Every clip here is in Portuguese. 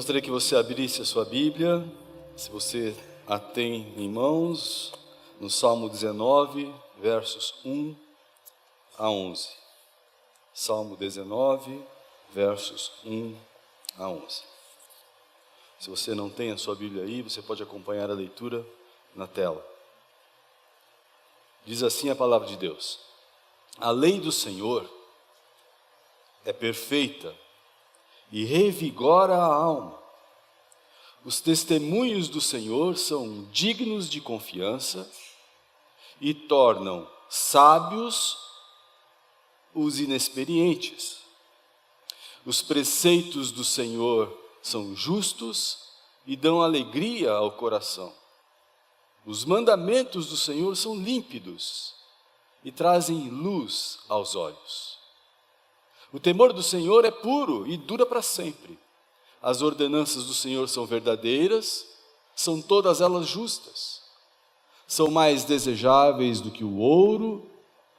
Gostaria que você abrisse a sua Bíblia, se você a tem em mãos, no Salmo 19, versos 1 a 11. Salmo 19, versos 1 a 11. Se você não tem a sua Bíblia aí, você pode acompanhar a leitura na tela. Diz assim a palavra de Deus: a lei do Senhor é perfeita e revigora a alma. Os testemunhos do Senhor são dignos de confiança e tornam sábios os inexperientes. Os preceitos do Senhor são justos e dão alegria ao coração. Os mandamentos do Senhor são límpidos e trazem luz aos olhos. O temor do Senhor é puro e dura para sempre. As ordenanças do Senhor são verdadeiras, são todas elas justas. São mais desejáveis do que o ouro,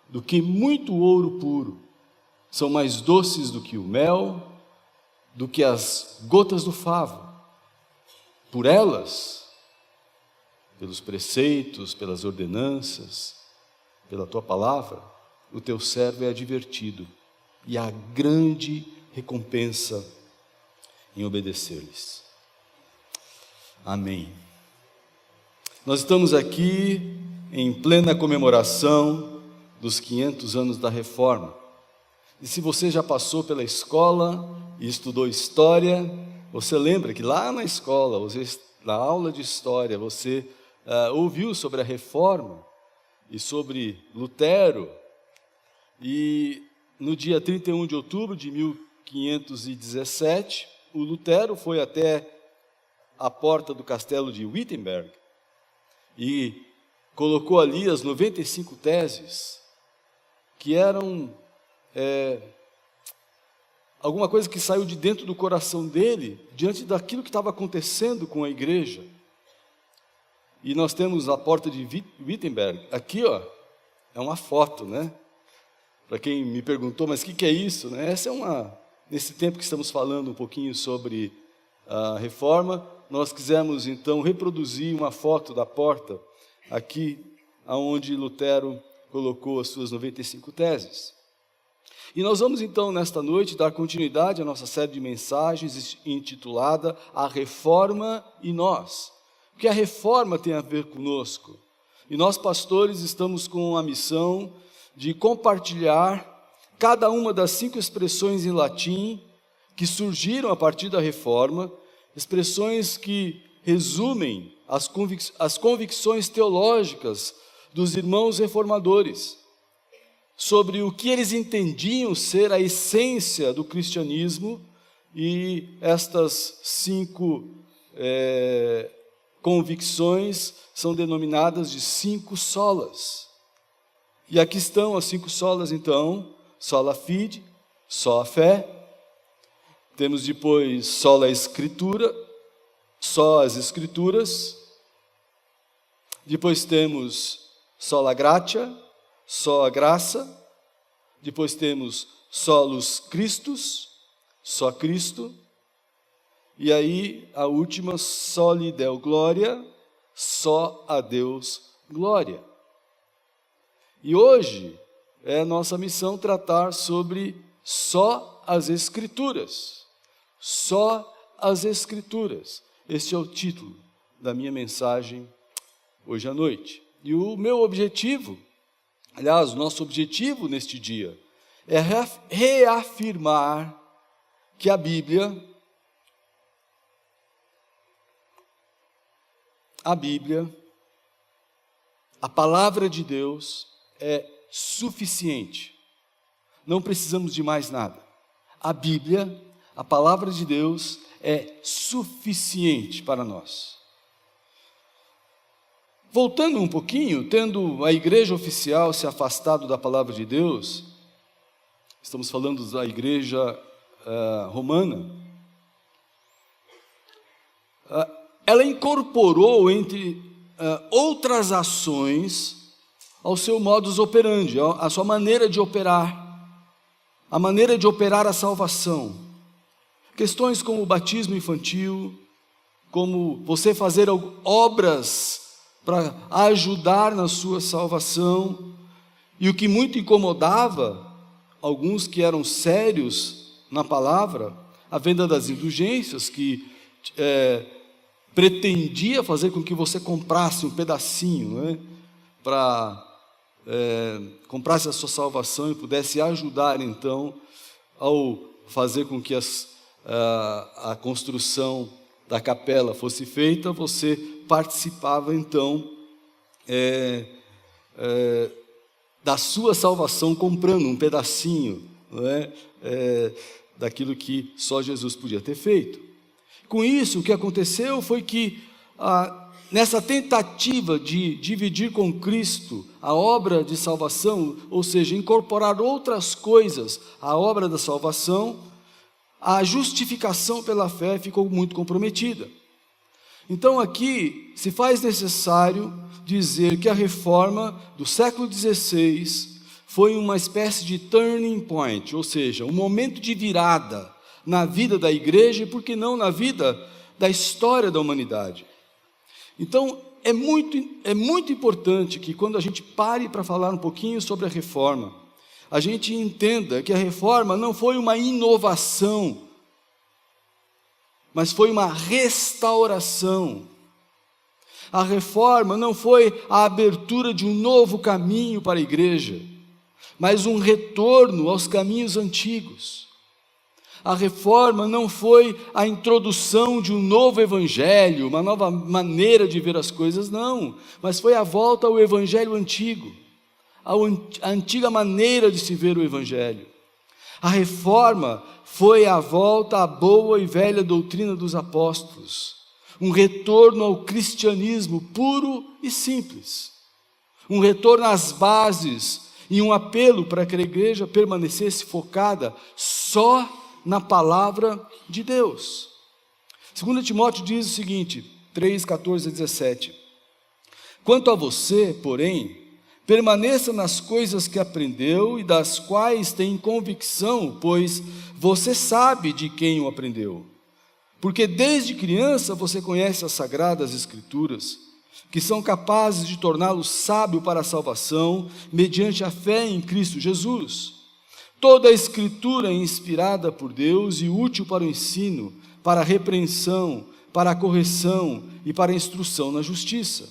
do que muito ouro puro. São mais doces do que o mel, do que as gotas do favo. Por elas, pelos preceitos, pelas ordenanças, pela tua palavra, o teu servo é advertido, e há grande recompensa em obedecer-lhes. Amém. Nós estamos aqui em plena comemoração dos 500 anos da Reforma. E se você já passou pela escola e estudou história, você lembra que lá na escola, na aula de história, você ouviu sobre a Reforma e sobre Lutero. E no dia 31 de outubro de 1517, o Lutero foi até a porta do castelo de Wittenberg e colocou ali as 95 teses, que eram alguma coisa que saiu de dentro do coração dele, diante daquilo que estava acontecendo com a igreja. E nós temos a porta de Wittenberg, aqui é uma foto, né? Para quem me perguntou, mas o que é isso? Né? Essa é nesse tempo que estamos falando um pouquinho sobre a Reforma, nós quisemos então reproduzir uma foto da porta, aqui onde Lutero colocou as suas 95 teses. E nós vamos então, nesta noite, dar continuidade à nossa série de mensagens intitulada A Reforma e Nós. O que a Reforma tem a ver conosco? E nós, pastores, estamos com a missão de compartilhar cada uma das 5 expressões em latim que surgiram a partir da Reforma, expressões que resumem as convicções teológicas dos irmãos reformadores, sobre o que eles entendiam ser a essência do cristianismo, e estas 5 convicções são denominadas de 5 solas. E aqui estão as 5 solas, então: sola fide, só a fé. Temos depois sola escritura, só as escrituras. Depois temos sola gratia, só a graça. Depois temos solus Christus, só Cristo. E aí a última, soli Deo gloria, só a Deus glória. E hoje é a nossa missão tratar sobre só as Escrituras. Só as Escrituras. Este é o título da minha mensagem hoje à noite. E o meu objetivo, aliás, o nosso objetivo neste dia, é reafirmar que a Bíblia, a palavra de Deus, é suficiente. Não precisamos de mais nada. A Bíblia, a palavra de Deus, é suficiente para nós. Voltando um pouquinho, tendo a igreja oficial se afastado da palavra de Deus, estamos falando da igreja romana, ela incorporou, entre outras ações, ao seu modus operandi, a sua maneira de operar, a maneira de operar a salvação. Questões como o batismo infantil, como você fazer obras para ajudar na sua salvação, e o que muito incomodava alguns que eram sérios na palavra, a venda das indulgências, que pretendia fazer com que você comprasse um pedacinho, né, para comprasse a sua salvação e pudesse ajudar então ao fazer com que a construção da capela fosse feita. Você participava então da sua salvação comprando um pedacinho, não é? Daquilo que só Jesus podia ter feito. Com isso, o que aconteceu foi que nessa tentativa de dividir com Cristo a obra de salvação, ou seja, incorporar outras coisas à obra da salvação, a justificação pela fé ficou muito comprometida. Então aqui se faz necessário dizer que a reforma do século XVI foi uma espécie de turning point, ou seja, um momento de virada na vida da igreja e, por que não, na vida da história da humanidade. Então, é muito importante que quando a gente pare para falar um pouquinho sobre a reforma, a gente entenda que a reforma não foi uma inovação, mas foi uma restauração. A reforma não foi a abertura de um novo caminho para a igreja, mas um retorno aos caminhos antigos. A reforma não foi a introdução de um novo evangelho, uma nova maneira de ver as coisas, não, mas foi a volta ao evangelho antigo, a antiga maneira de se ver o evangelho. A reforma foi a volta à boa e velha doutrina dos apóstolos, um retorno ao cristianismo puro e simples, um retorno às bases e um apelo para que a igreja permanecesse focada só na palavra de Deus. 2 Timóteo diz o seguinte, 3, 14 a 17: quanto a você, porém, permaneça nas coisas que aprendeu e das quais tem convicção, pois você sabe de quem o aprendeu. Porque desde criança você conhece as sagradas escrituras, que são capazes de torná-lo sábio para a salvação, mediante a fé em Cristo Jesus. Toda a escritura é inspirada por Deus e útil para o ensino, para a repreensão, para a correção e para a instrução na justiça,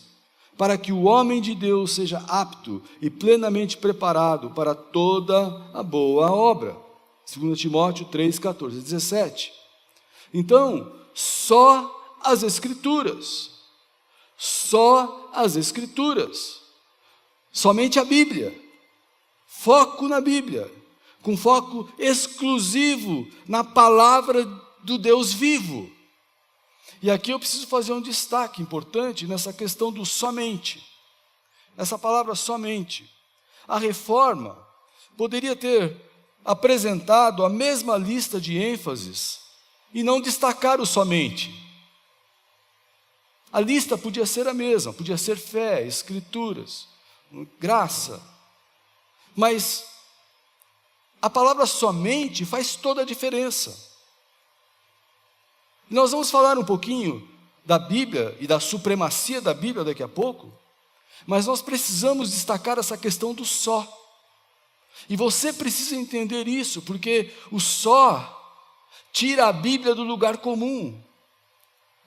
para que o homem de Deus seja apto e plenamente preparado para toda a boa obra. 2 Timóteo 3, 14 a 17. Então, só as Escrituras, somente a Bíblia, foco na Bíblia, com foco exclusivo na palavra do Deus vivo. E aqui eu preciso fazer um destaque importante nessa questão do somente, essa palavra somente. A reforma poderia ter apresentado a mesma lista de ênfases e não destacar o somente. A lista podia ser a mesma, podia ser fé, escrituras, graça, mas a palavra somente faz toda a diferença. Nós vamos falar um pouquinho da Bíblia e da supremacia da Bíblia daqui a pouco, mas nós precisamos destacar essa questão do só. E você precisa entender isso, porque o só tira a Bíblia do lugar comum.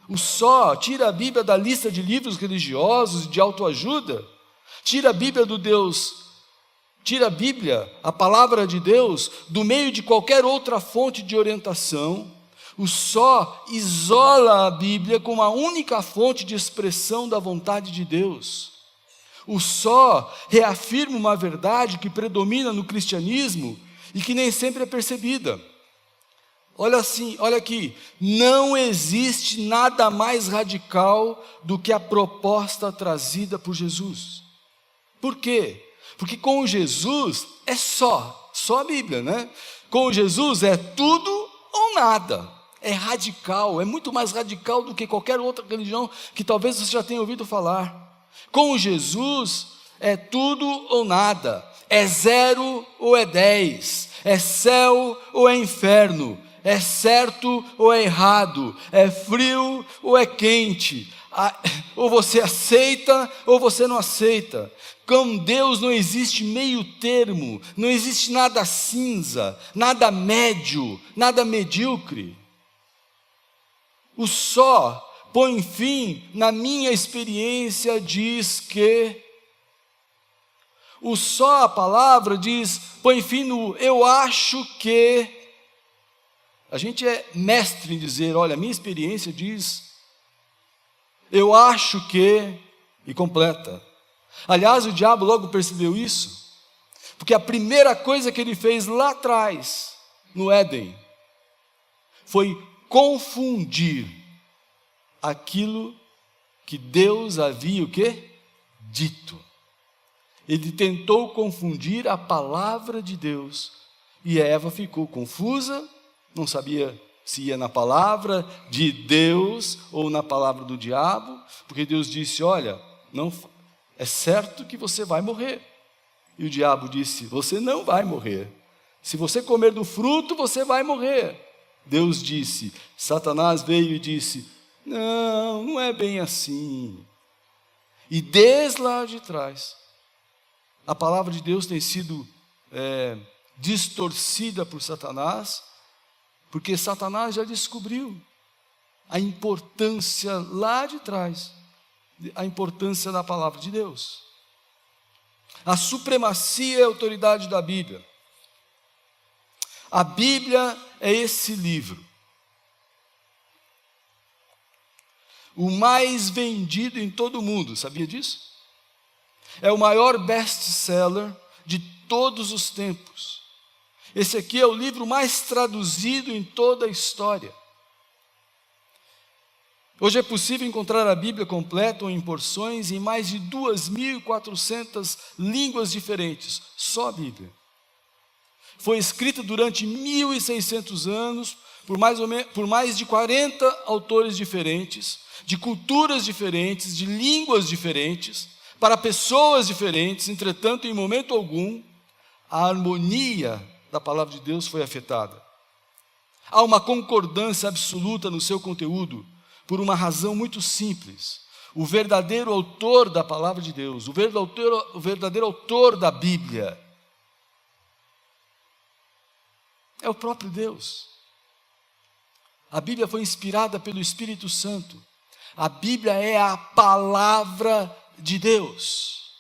O só tira a Bíblia da lista de livros religiosos e de autoajuda, tira a Bíblia do Deus, tira a Bíblia, a palavra de Deus, do meio de qualquer outra fonte de orientação. O só isola a Bíblia como a única fonte de expressão da vontade de Deus. O só reafirma uma verdade que predomina no cristianismo e que nem sempre é percebida. Olha aqui, não existe nada mais radical do que a proposta trazida por Jesus. Por quê? Porque com Jesus é só a Bíblia, né? Com Jesus é tudo ou nada. É radical, é muito mais radical do que qualquer outra religião que talvez você já tenha ouvido falar. Com Jesus é tudo ou nada, é 0 ou é 10, é céu ou é inferno, é certo ou é errado, é frio ou é quente, ou você aceita ou você não aceita. Com Deus não existe meio termo, não existe nada cinza, nada médio, nada medíocre. O só põe fim, na minha experiência, diz que o só, a palavra diz, põe fim no eu acho que. A gente é mestre em dizer, olha, a minha experiência diz, eu acho que, e completa. Aliás, o diabo logo percebeu isso, porque a primeira coisa que ele fez lá atrás, no Éden, foi confundir aquilo que Deus havia o quê? Dito. Ele tentou confundir a palavra de Deus, e Eva ficou confusa, não sabia se ia na palavra de Deus ou na palavra do diabo, porque Deus disse, olha, não, é certo que você vai morrer. E o diabo disse, você não vai morrer. Se você comer do fruto, você vai morrer. Deus disse, Satanás veio e disse, não, não é bem assim. E desde lá de trás, a palavra de Deus tem sido distorcida por Satanás, porque Satanás já descobriu a importância lá de trás, a importância da palavra de Deus. A supremacia e a autoridade da Bíblia. A Bíblia é esse livro, o mais vendido em todo o mundo, sabia disso? É o maior best-seller de todos os tempos. Esse aqui é o livro mais traduzido em toda a história. Hoje é possível encontrar a Bíblia completa ou em porções em mais de 2.400 línguas diferentes, só a Bíblia. Foi escrita durante 1.600 anos, por mais de 40 autores diferentes, de culturas diferentes, de línguas diferentes, para pessoas diferentes. Entretanto, em momento algum, a harmonia da palavra de Deus foi afetada. Há uma concordância absoluta no seu conteúdo, por uma razão muito simples. O verdadeiro autor da palavra de Deus, o verdadeiro autor da Bíblia, é o próprio Deus. A Bíblia foi inspirada pelo Espírito Santo. A Bíblia é a palavra de Deus.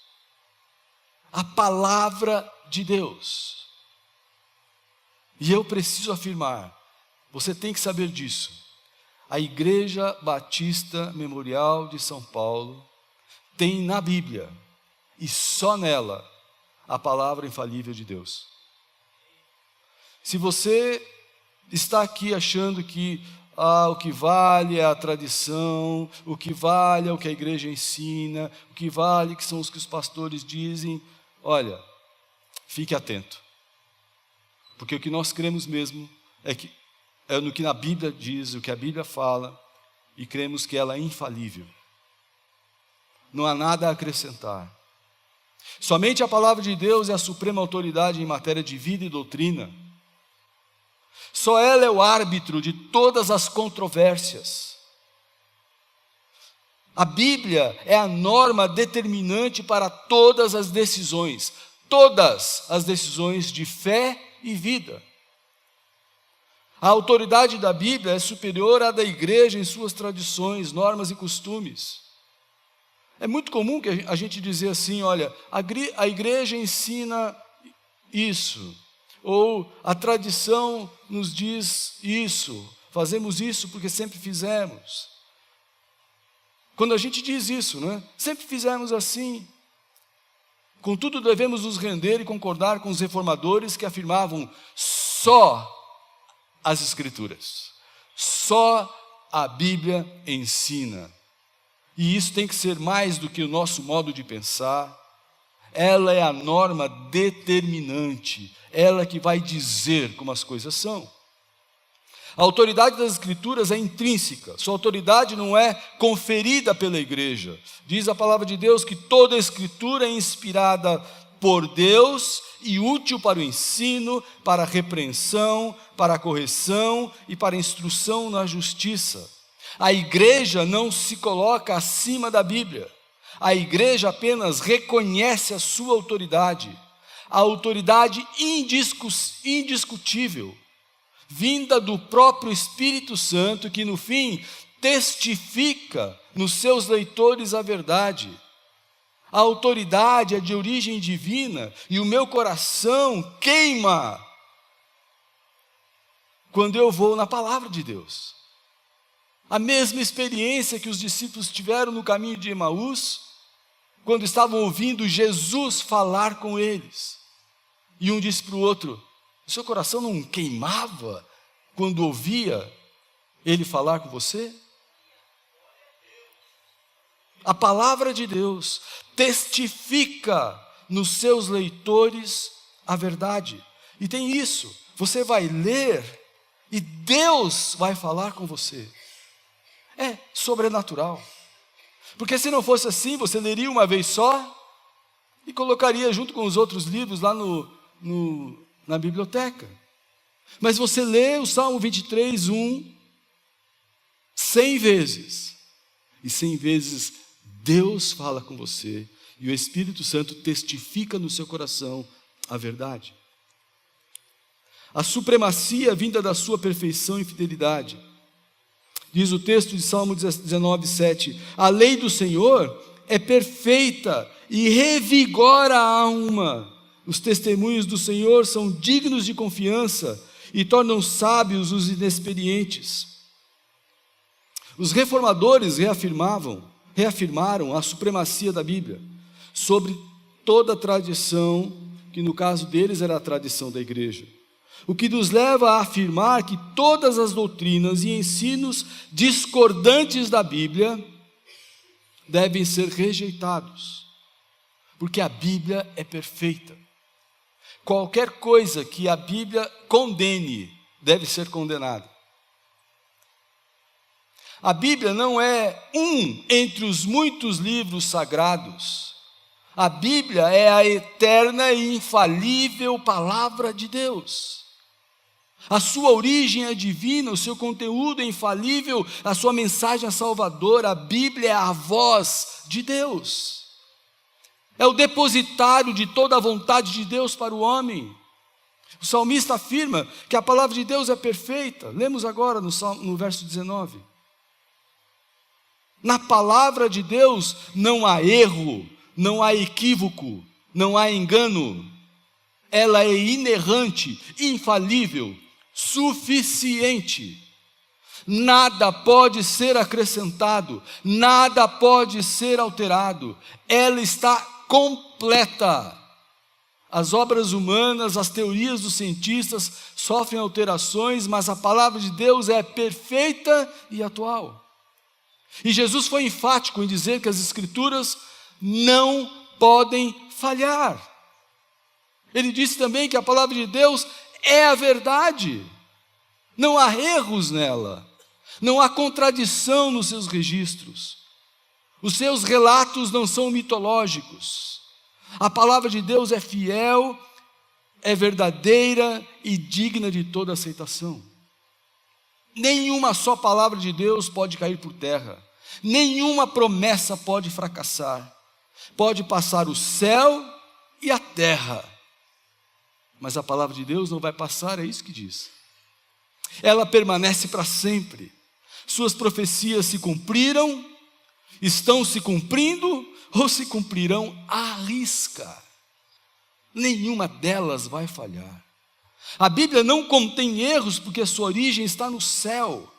A palavra de Deus. E eu preciso afirmar, você tem que saber disso. A Igreja Batista Memorial de São Paulo tem na Bíblia, e só nela, a palavra infalível de Deus. Se você está aqui achando que o que vale é a tradição, o que vale é o que a igreja ensina, o que vale que são os que os pastores dizem, olha, fique atento. Porque o que nós cremos mesmo é no que a Bíblia diz, o que a Bíblia fala, e cremos que ela é infalível. Não há nada a acrescentar. Somente a palavra de Deus é a suprema autoridade em matéria de vida e doutrina. Só ela é o árbitro de todas as controvérsias. A Bíblia é a norma determinante para todas as decisões de fé e vida. A autoridade da Bíblia é superior à da igreja em suas tradições, normas e costumes. É muito comum que a gente dizer assim, olha, a igreja ensina isso, ou a tradição nos diz isso, fazemos isso porque sempre fizemos. Quando a gente diz isso, né? Sempre fizemos assim. Contudo, devemos nos render e concordar com os reformadores que afirmavam só as Escrituras, só a Bíblia ensina. E isso tem que ser mais do que o nosso modo de pensar. Ela é a norma determinante, ela que vai dizer como as coisas são. A autoridade das Escrituras é intrínseca, sua autoridade não é conferida pela igreja. Diz a palavra de Deus que toda a Escritura é inspirada por Deus e útil para o ensino, para a repreensão, para a correção e para a instrução na justiça. A igreja não se coloca acima da Bíblia. A igreja apenas reconhece a sua autoridade, a autoridade indiscutível, vinda do próprio Espírito Santo, que no fim testifica nos seus leitores a verdade. A autoridade é de origem divina e o meu coração queima quando eu vou na palavra de Deus. A mesma experiência que os discípulos tiveram no caminho de Emaús, quando estavam ouvindo Jesus falar com eles. E um disse para o outro: o seu coração não queimava quando ouvia ele falar com você? A palavra de Deus testifica nos seus leitores a verdade. E tem isso, você vai ler e Deus vai falar com você. É sobrenatural. Porque se não fosse assim, você leria uma vez só e colocaria junto com os outros livros lá na biblioteca. Mas você lê o Salmo 23, 1, 100 vezes. E 100 vezes Deus fala com você. E o Espírito Santo testifica no seu coração a verdade. A supremacia vinda da sua perfeição e fidelidade. Diz o texto de Salmo 19, 7. A lei do Senhor é perfeita e revigora a alma. Os testemunhos do Senhor são dignos de confiança e tornam sábios os inexperientes. Os reformadores reafirmaram a supremacia da Bíblia sobre toda a tradição, que no caso deles era a tradição da igreja. O que nos leva a afirmar que todas as doutrinas e ensinos discordantes da Bíblia devem ser rejeitados, porque a Bíblia é perfeita. Qualquer coisa que a Bíblia condene deve ser condenada. A Bíblia não é um entre os muitos livros sagrados. A Bíblia é a eterna e infalível palavra de Deus. A sua origem é divina, o seu conteúdo é infalível, a sua mensagem é salvadora. A Bíblia é a voz de Deus. É o depositário de toda a vontade de Deus para o homem. O salmista afirma que a palavra de Deus é perfeita. Lemos agora no verso 19. Na palavra de Deus não há erro, não há equívoco, não há engano. Ela é inerrante, infalível, suficiente. Nada pode ser acrescentado, nada pode ser alterado. Ela está completa. As obras humanas, as teorias dos cientistas sofrem alterações, mas a palavra de Deus é perfeita e atual. E Jesus foi enfático em dizer que as Escrituras não podem falhar. Ele disse também que a palavra de Deus é a verdade. Não há erros nela. Não há contradição nos seus registros. Os seus relatos não são mitológicos. A palavra de Deus é fiel, é verdadeira e digna de toda aceitação. Nenhuma só palavra de Deus pode cair por terra. Nenhuma promessa pode fracassar. Pode passar o céu e a terra, mas a palavra de Deus não vai passar, é isso que diz. Ela permanece para sempre. Suas profecias se cumpriram, estão se cumprindo ou se cumprirão à risca. Nenhuma delas vai falhar. A Bíblia não contém erros porque a sua origem está no céu.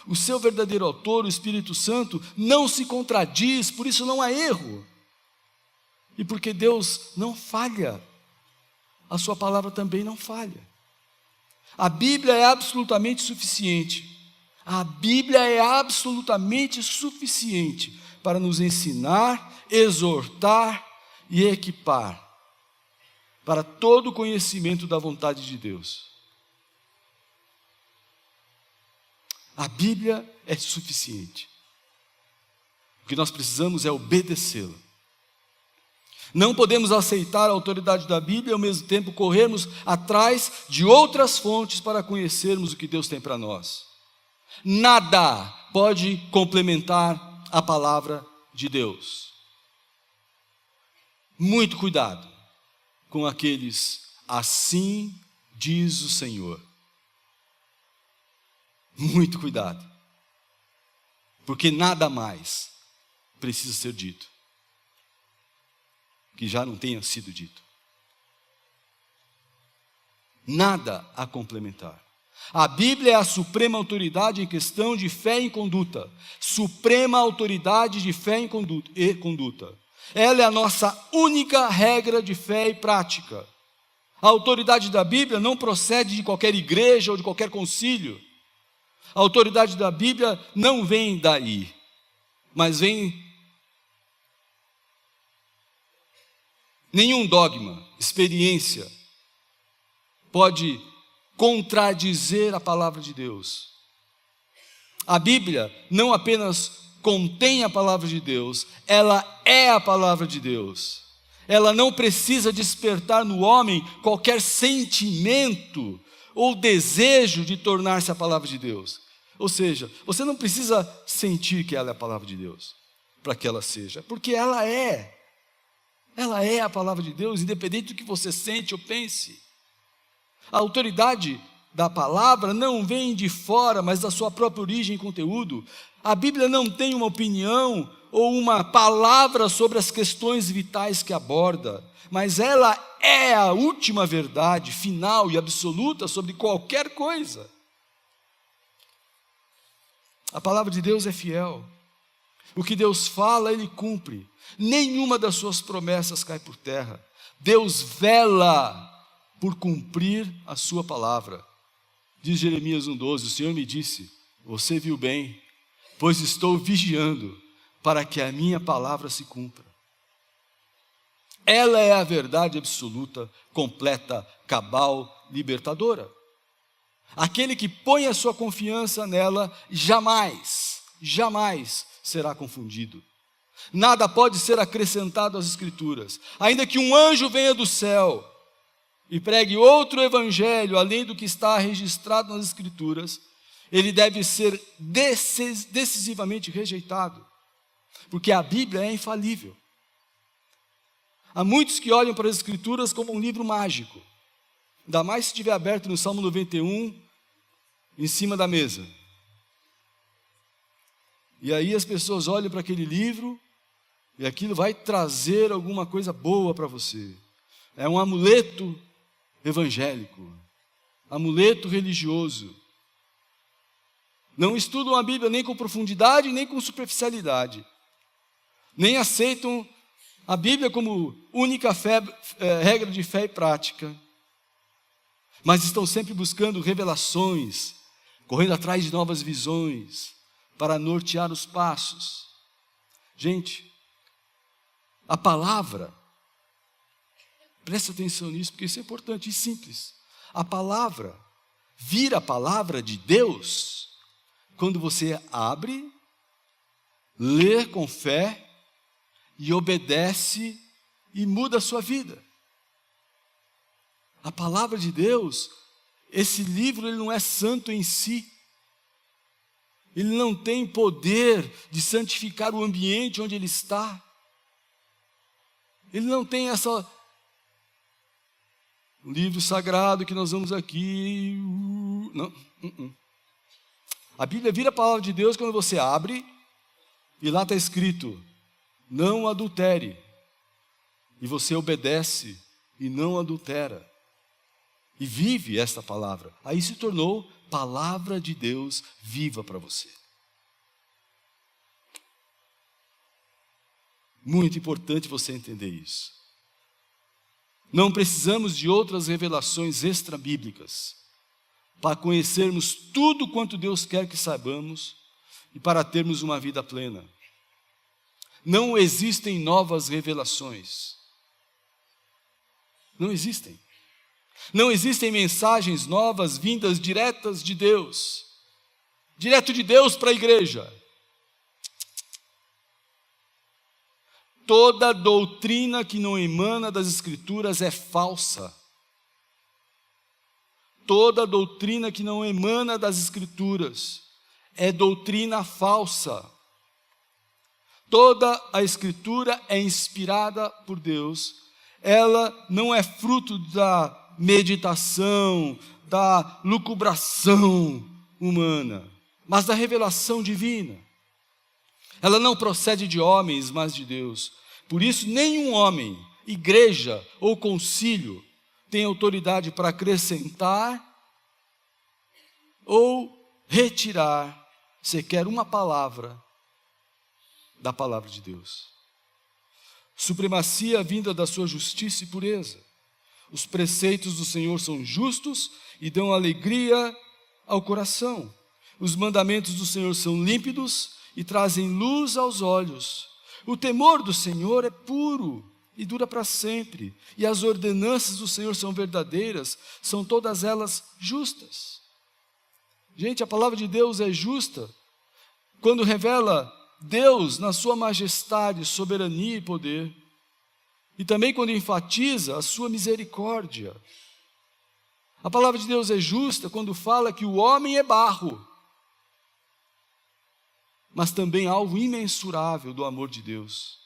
O seu verdadeiro autor, o Espírito Santo, não se contradiz, por isso não há erro. E porque Deus não falha, a sua palavra também não falha. A Bíblia é absolutamente suficiente. A Bíblia é absolutamente suficiente para nos ensinar, exortar e equipar para todo o conhecimento da vontade de Deus. A Bíblia é suficiente. O que nós precisamos é obedecê-la. Não podemos aceitar a autoridade da Bíblia e ao mesmo tempo corrermos atrás de outras fontes para conhecermos o que Deus tem para nós. Nada pode complementar a palavra de Deus. Muito cuidado com aqueles assim diz o Senhor. Muito cuidado. Porque nada mais precisa ser dito que já não tenha sido dito. Nada a complementar. A Bíblia é a suprema autoridade em questão de fé e conduta. Suprema autoridade de fé e conduta. Ela é a nossa única regra de fé e prática. A autoridade da Bíblia não procede de qualquer igreja ou de qualquer concílio. A autoridade da Bíblia não vem daí, mas vem nenhum dogma, experiência pode contradizer a palavra de Deus. A Bíblia não apenas contém a palavra de Deus, ela é a palavra de Deus. Ela não precisa despertar no homem qualquer sentimento ou desejo de tornar-se a palavra de Deus. Ou seja, você não precisa sentir que ela é a palavra de Deus para que ela seja, porque ela é. Ela é a palavra de Deus, independente do que você sente ou pense. A autoridade da palavra não vem de fora, mas da sua própria origem e conteúdo. A Bíblia não tem uma opinião ou uma palavra sobre as questões vitais que aborda, mas ela é a última verdade, final e absoluta sobre qualquer coisa. A palavra de Deus é fiel. O que Deus fala, Ele cumpre. Nenhuma das suas promessas cai por terra. Deus vela por cumprir a sua palavra. Diz Jeremias 1,12, o Senhor me disse, você viu bem, pois estou vigiando para que a minha palavra se cumpra. Ela é a verdade absoluta, completa, cabal, libertadora. Aquele que põe a sua confiança nela, jamais será confundido. Nada pode ser acrescentado às Escrituras. Ainda que um anjo venha do céu e pregue outro evangelho, além do que está registrado nas Escrituras, ele deve ser decisivamente rejeitado, porque a Bíblia é infalível. Há muitos que olham para as Escrituras como um livro mágico, ainda mais se estiver aberto no Salmo 91, em cima da mesa. E aí as pessoas olham para aquele livro, e aquilo vai trazer alguma coisa boa para você. É um amuleto evangélico, amuleto religioso. Não estudam a Bíblia nem com profundidade, nem com superficialidade. Nem aceitam a Bíblia como única regra de fé e prática. Mas estão sempre buscando revelações, correndo atrás de novas visões, para nortear os passos. Gente, a palavra, presta atenção nisso, porque isso é importante e simples. A palavra vira a palavra de Deus quando você abre, lê com fé e obedece e muda a sua vida. A palavra de Deus, esse livro, ele não é santo em si. Ele não tem poder de santificar o ambiente onde ele está. Ele não tem essa livro sagrado que nós vamos aqui. Não. A Bíblia vira a palavra de Deus quando você abre e lá está escrito: não adultere. E você obedece e não adultera. E vive esta palavra. Aí se tornou palavra de Deus viva para você. Muito importante você entender isso. Não precisamos de outras revelações extra-bíblicas para conhecermos tudo quanto Deus quer que saibamos e para termos uma vida plena. Não existem novas revelações. Não existem. Não existem mensagens novas vindas diretas de Deus. Direto de Deus para a igreja. Toda doutrina que não emana das Escrituras é falsa. Toda doutrina que não emana das Escrituras é doutrina falsa. Toda a Escritura é inspirada por Deus. Ela não é fruto da meditação, da lucubração humana, mas da revelação divina. Ela não procede de homens, mas de Deus. Por isso, nenhum homem, igreja ou concílio tem autoridade para acrescentar ou retirar sequer uma palavra da palavra de Deus. Supremacia vinda da sua justiça e pureza. Os preceitos do Senhor são justos e dão alegria ao coração. Os mandamentos do Senhor são límpidos e trazem luz aos olhos. O temor do Senhor é puro e dura para sempre. E as ordenanças do Senhor são verdadeiras, são todas elas justas. Gente, a palavra de Deus é justa quando revela Deus na sua majestade, soberania e poder. E também quando enfatiza a sua misericórdia. A palavra de Deus é justa quando fala que o homem é barro, mas também alvo imensurável do amor de Deus.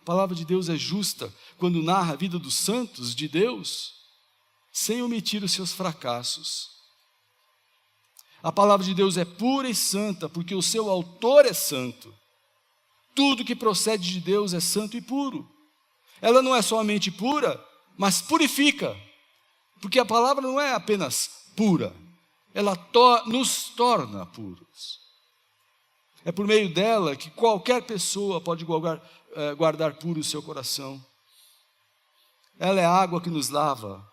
A palavra de Deus é justa quando narra a vida dos santos de Deus, sem omitir os seus fracassos. A palavra de Deus é pura e santa, porque o seu autor é santo. Tudo que procede de Deus é santo e puro. Ela não é somente pura, mas purifica, porque a palavra não é apenas pura, ela nos torna puros. É por meio dela que qualquer pessoa pode guardar puro o seu coração. Ela é a água que nos lava.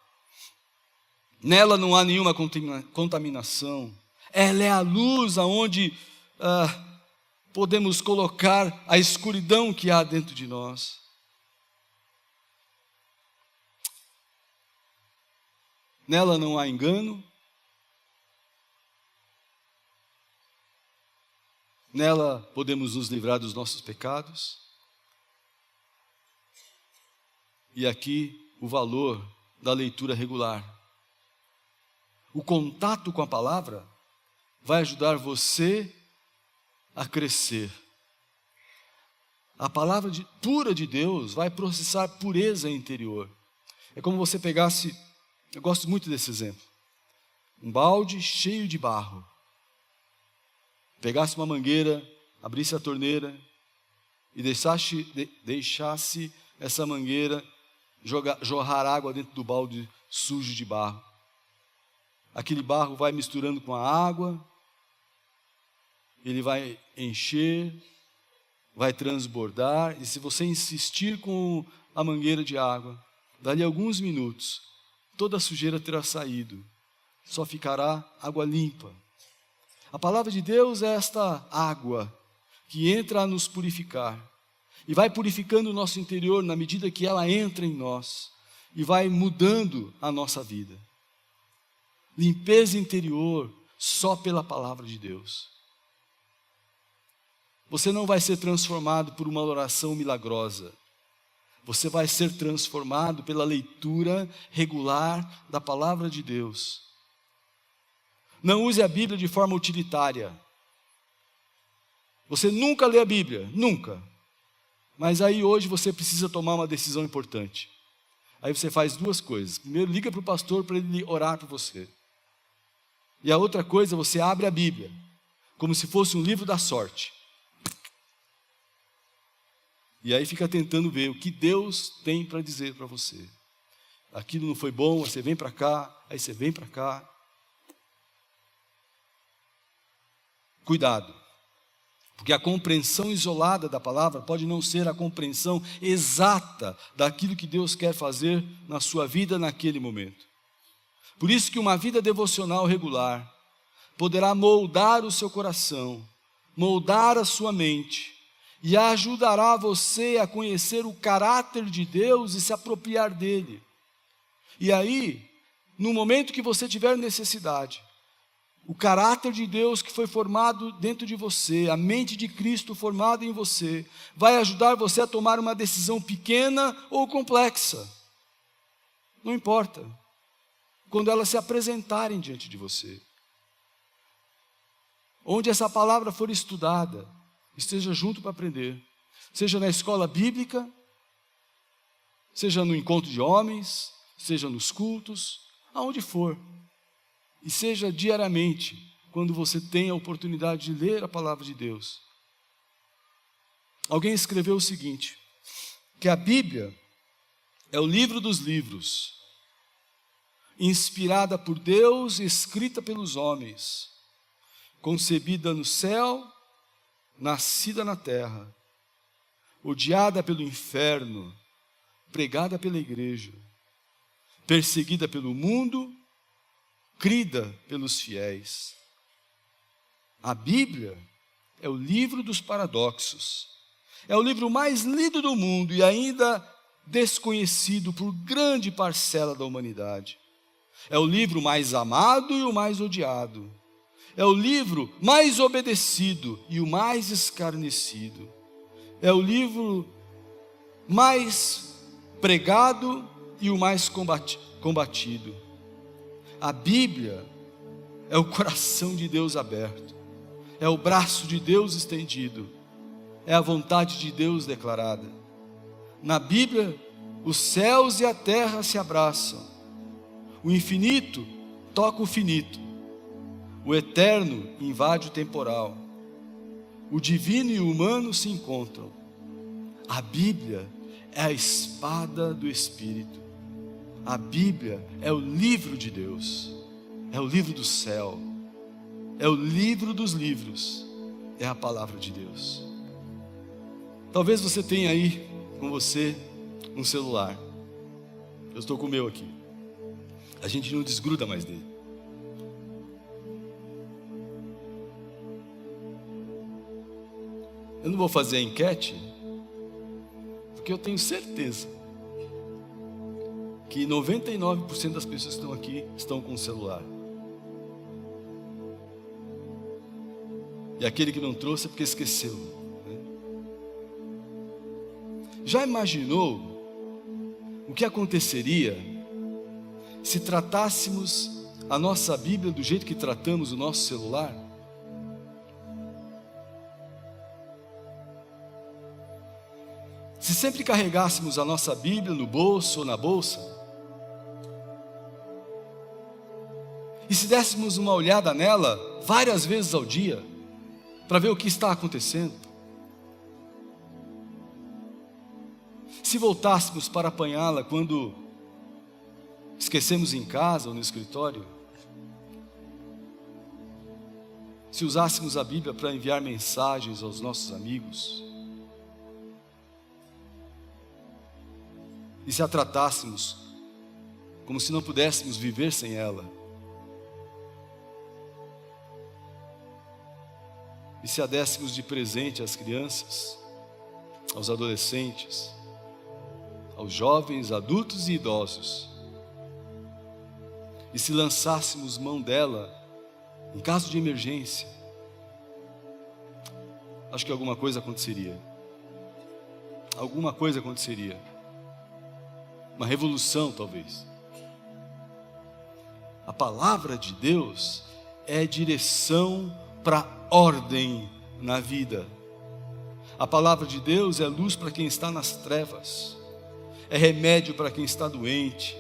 Nela não há nenhuma contaminação. Ela é a luz aonde podemos colocar a escuridão que há dentro de nós. Nela não há engano. Nela podemos nos livrar dos nossos pecados. E aqui o valor da leitura regular. O contato com a palavra vai ajudar você a crescer. A palavra pura de Deus vai processar pureza interior. É como você pegasse, eu gosto muito desse exemplo, um balde cheio de barro. Pegasse uma mangueira, abrisse a torneira e deixasse essa mangueira jorrar água dentro do balde sujo de barro. Aquele barro vai misturando com a água, ele vai encher, vai transbordar, e se você insistir com a mangueira de água, dali a alguns minutos, toda a sujeira terá saído, só ficará água limpa. A palavra de Deus é esta água que entra a nos purificar e vai purificando o nosso interior na medida que ela entra em nós e vai mudando a nossa vida. Limpeza interior só pela palavra de Deus. Você não vai ser transformado por uma oração milagrosa. Você vai ser transformado pela leitura regular da palavra de Deus. Não use a Bíblia de forma utilitária. Você nunca lê a Bíblia, nunca. Mas aí hoje você precisa tomar uma decisão importante. Aí você faz duas coisas. Primeiro, liga para o pastor para ele orar por você. E a outra coisa, você abre a Bíblia, como se fosse um livro da sorte. E aí fica tentando ver o que Deus tem para dizer para você. Aquilo não foi bom, você vem para cá, aí você vem para cá. Cuidado, porque a compreensão isolada da palavra pode não ser a compreensão exata daquilo que Deus quer fazer na sua vida naquele momento. Por isso que uma vida devocional regular poderá moldar o seu coração, moldar a sua mente e ajudará você a conhecer o caráter de Deus e se apropriar dele. E aí, no momento que você tiver necessidade, o caráter de Deus que foi formado dentro de você, a mente de Cristo formada em você, vai ajudar você a tomar uma decisão pequena ou complexa. Não importa. Quando elas se apresentarem diante de você. Onde essa palavra for estudada, esteja junto para aprender. Seja na escola bíblica, seja no encontro de homens, seja nos cultos, aonde for. E seja diariamente, quando você tem a oportunidade de ler a palavra de Deus. Alguém escreveu o seguinte, que a Bíblia é o livro dos livros, inspirada por Deus e escrita pelos homens, concebida no céu, nascida na terra, odiada pelo inferno, pregada pela igreja, perseguida pelo mundo, crida pelos fiéis. A Bíblia é o livro dos paradoxos, é o livro mais lido do mundo e ainda desconhecido por grande parcela da humanidade. É o livro mais amado e o mais odiado. É o livro mais obedecido e o mais escarnecido. É o livro mais pregado e o mais combatido. A Bíblia é o coração de Deus aberto. É o braço de Deus estendido. É a vontade de Deus declarada. Na Bíblia, os céus e a terra se abraçam. O infinito toca o finito. O eterno invade o temporal. O divino e o humano se encontram. A Bíblia é a espada do Espírito. A Bíblia é o livro de Deus. É o livro do céu. É o livro dos livros. É a palavra de Deus. Talvez você tenha aí com você um celular. Eu estou com o meu aqui. A gente não desgruda mais dele. Eu não vou fazer a enquete, porque eu tenho certeza que 99% das pessoas que estão aqui estão com o celular. E aquele que não trouxe é porque esqueceu, né? Já imaginou o que aconteceria se tratássemos a nossa Bíblia do jeito que tratamos o nosso celular? Se sempre carregássemos a nossa Bíblia no bolso ou na bolsa, e se dessemos uma olhada nela várias vezes ao dia, para ver o que está acontecendo, se voltássemos para apanhá-la quando esquecemos em casa ou no escritório, se usássemos a Bíblia para enviar mensagens aos nossos amigos, e se a tratássemos como se não pudéssemos viver sem ela, e se a dessemos de presente às crianças, aos adolescentes, aos jovens, adultos e idosos, e se lançássemos mão dela em caso de emergência, acho que alguma coisa aconteceria. Alguma coisa aconteceria. Uma revolução, talvez. A palavra de Deus é direção para ordem na vida. A palavra de Deus é luz para quem está nas trevas. É remédio para quem está doente.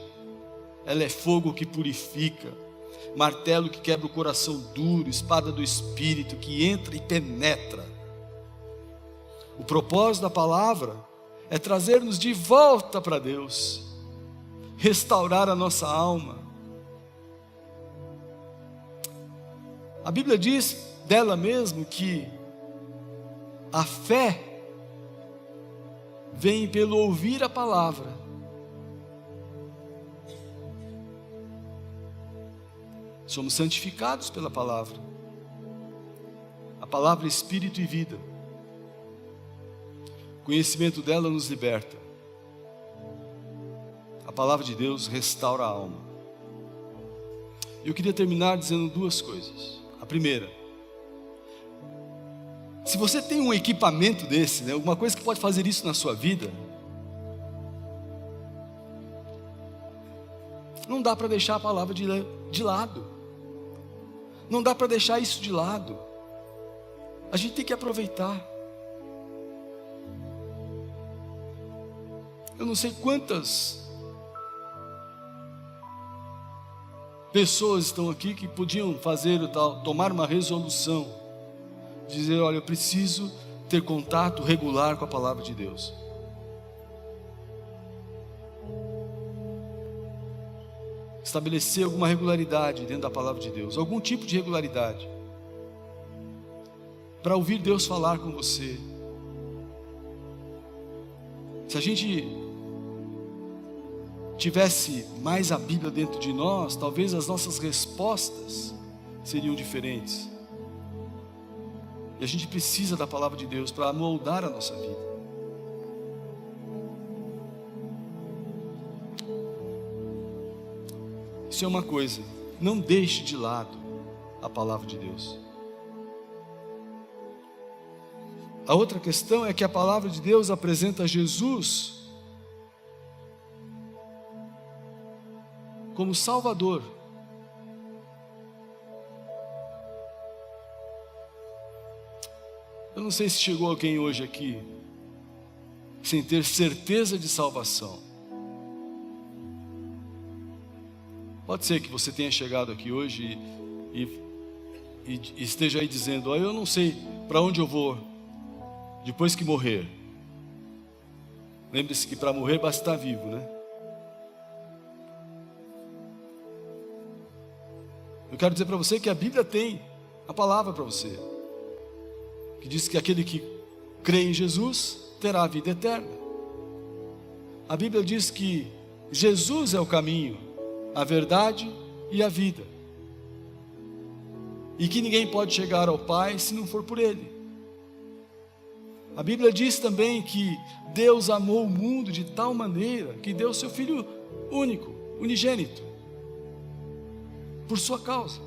Ela é fogo que purifica, martelo que quebra o coração duro, espada do Espírito que entra e penetra. O propósito da palavra é trazer-nos de volta para Deus, restaurar a nossa alma. A Bíblia diz dela mesmo que a fé vem pelo ouvir a palavra. Somos santificados pela palavra. A palavra é espírito e vida. O conhecimento dela nos liberta. A palavra de Deus restaura a alma. Eu queria terminar dizendo duas coisas. primeira, se você tem um equipamento desse, né, alguma coisa que pode fazer isso na sua vida, não dá para deixar a palavra de lado. Não dá para deixar isso de lado. A gente tem que aproveitar. Eu não sei quantas pessoas estão aqui que podiam fazer o tal, tomar uma resolução, dizer: olha, eu preciso ter contato regular com a palavra de Deus. Estabelecer alguma regularidade dentro da palavra de Deus, algum tipo de regularidade, para ouvir Deus falar com você. Se a gente tivesse mais a Bíblia dentro de nós, talvez as nossas respostas seriam diferentes. E a gente precisa da palavra de Deus para moldar a nossa vida. Isso é uma coisa, não deixe de lado a palavra de Deus. A outra questão é que a palavra de Deus apresenta Jesus como Salvador. Eu não sei se chegou alguém hoje aqui sem ter certeza de salvação. Pode ser que você tenha chegado aqui hoje e esteja aí dizendo: eu não sei para onde eu vou depois que morrer. Lembre-se que para morrer basta estar vivo, né? Eu quero dizer para você que a Bíblia tem a palavra para você, que diz que aquele que crê em Jesus terá a vida eterna. A Bíblia diz que Jesus é o caminho, a verdade e a vida, e que ninguém pode chegar ao Pai se não for por Ele. A Bíblia diz também que Deus amou o mundo de tal maneira que deu seu Filho único, unigênito, por sua causa.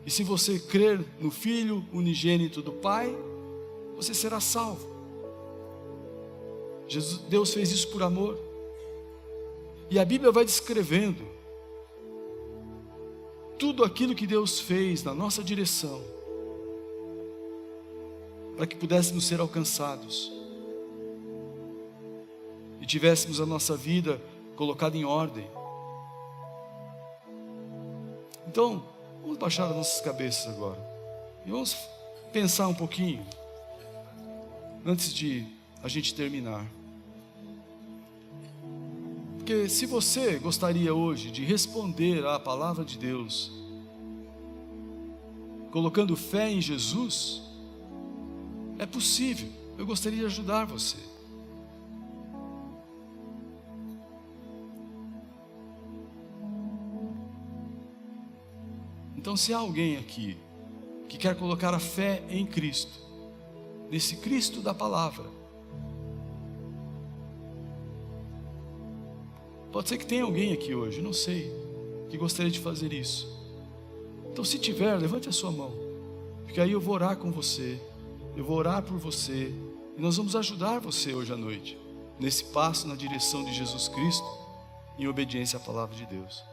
E se você crer no Filho unigênito do Pai, você será salvo. Deus fez isso por amor. E a Bíblia vai descrevendo tudo aquilo que Deus fez na nossa direção, para que pudéssemos ser alcançados e tivéssemos a nossa vida colocada em ordem. Então, vamos baixar as nossas cabeças agora e vamos pensar um pouquinho antes de a gente terminar. Porque se você gostaria hoje de responder à palavra de Deus, colocando fé em Jesus, é possível. Eu gostaria de ajudar você. Então, se há alguém aqui que quer colocar a fé em Cristo, nesse Cristo da palavra, pode ser que tenha alguém aqui hoje, não sei, que gostaria de fazer isso. Então, se tiver, levante a sua mão, porque aí eu vou orar com você, eu vou orar por você, e nós vamos ajudar você hoje à noite, nesse passo na direção de Jesus Cristo, em obediência à palavra de Deus.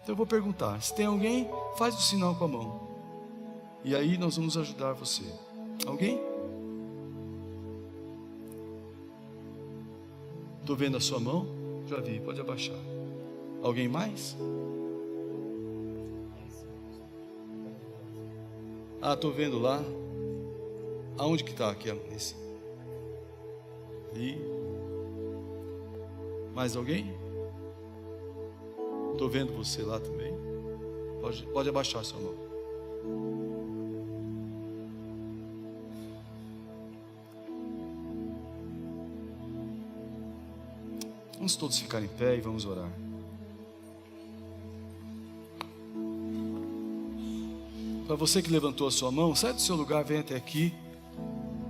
Então eu vou perguntar, se tem alguém, faz o sinal com a mão, e aí nós vamos ajudar você. Alguém? Estou vendo a sua mão? Já vi, pode abaixar. Alguém mais? Ah, estou vendo lá. Aonde que está aqui? Esse? E mais alguém? Estou vendo você lá também. Pode abaixar a sua mão. Vamos todos ficar em pé e vamos orar. Para você que levantou a sua mão, sai do seu lugar, vem até aqui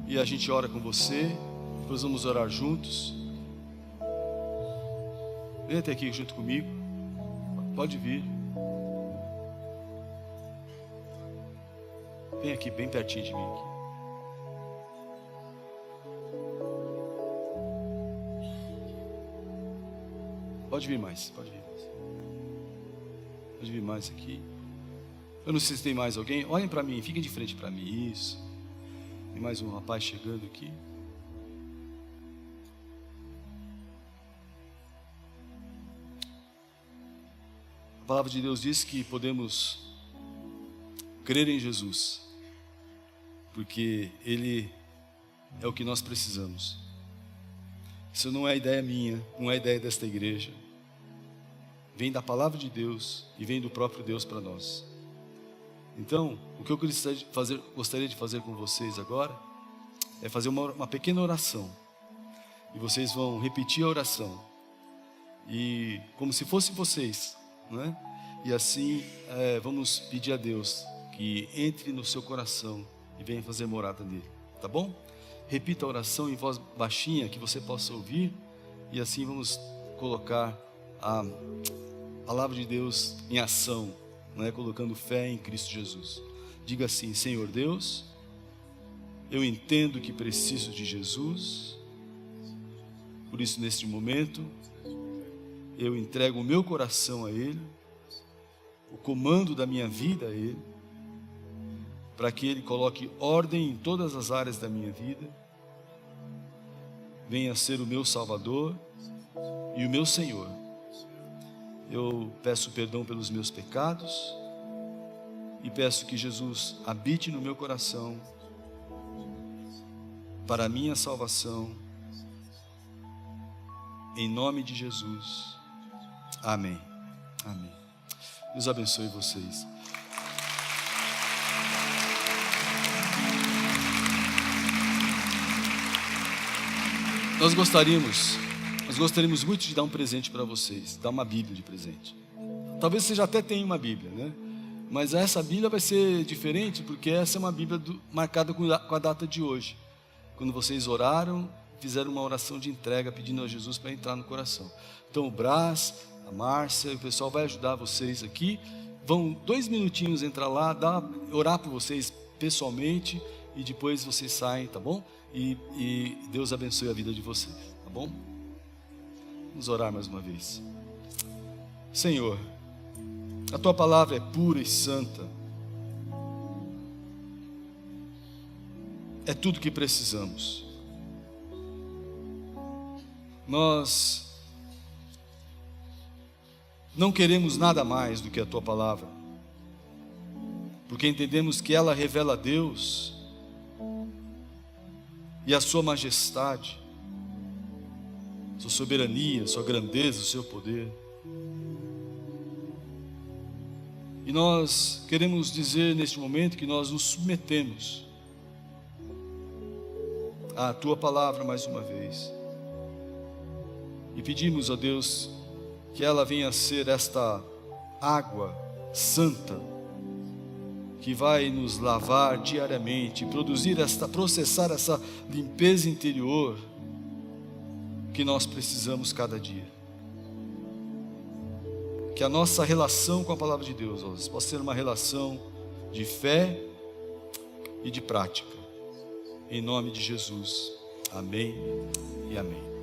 e a gente ora com você. Depois vamos orar juntos. Vem até aqui junto comigo. Pode vir. Vem aqui, bem pertinho de mim. Aqui. Pode vir mais, pode vir mais. Pode vir mais aqui. Eu não sei se tem mais alguém. Olhem para mim, fiquem de frente para mim. Isso. Tem mais um rapaz chegando aqui. A palavra de Deus diz que podemos crer em Jesus, porque Ele é o que nós precisamos. Isso não é ideia minha, não é ideia desta igreja. Vem da palavra de Deus e vem do próprio Deus para nós. Então, o que eu gostaria de fazer com vocês agora é fazer uma pequena oração. E vocês vão repetir a oração. E como se fosse vocês, não é? E assim vamos pedir a Deus que entre no seu coração e venha fazer morada nele, tá bom? Repita a oração em voz baixinha, que você possa ouvir, e assim vamos colocar a palavra de Deus em ação, não é? Colocando fé em Cristo Jesus. Diga assim: Senhor Deus, eu entendo que preciso de Jesus, por isso neste momento eu entrego o meu coração a Ele, o comando da minha vida a Ele, para que Ele coloque ordem em todas as áreas da minha vida, venha ser o meu Salvador e o meu Senhor. Eu peço perdão pelos meus pecados e peço que Jesus habite no meu coração para a minha salvação, em nome de Jesus. Amém. Amém. Deus abençoe vocês. Nós gostaríamos muito de dar um presente para vocês, dar uma Bíblia de presente. Talvez você já até tenha uma Bíblia, né? Mas essa Bíblia vai ser diferente, porque essa é uma Bíblia marcada com a data de hoje. Quando vocês oraram, fizeram uma oração de entrega, pedindo a Jesus para entrar no coração. Então o Brás, a Márcia, o pessoal vai ajudar vocês aqui. Vão 2 minutinhos entrar lá, orar por vocês pessoalmente, e depois vocês saem, tá bom? E Deus abençoe a vida de vocês, tá bom? Vamos orar mais uma vez. Senhor, a Tua palavra é pura e santa. É tudo que precisamos. Nós não queremos nada mais do que a Tua palavra, porque entendemos que ela revela a Deus e a Sua majestade, Sua soberania, Sua grandeza, o Seu poder. E nós queremos dizer neste momento que nós nos submetemos à Tua palavra mais uma vez. E pedimos a Deus que ela venha a ser esta água santa que vai nos lavar diariamente, processar essa limpeza interior que nós precisamos cada dia. Que a nossa relação com a palavra de Deus possa ser uma relação de fé e de prática. Em nome de Jesus. Amém e amém.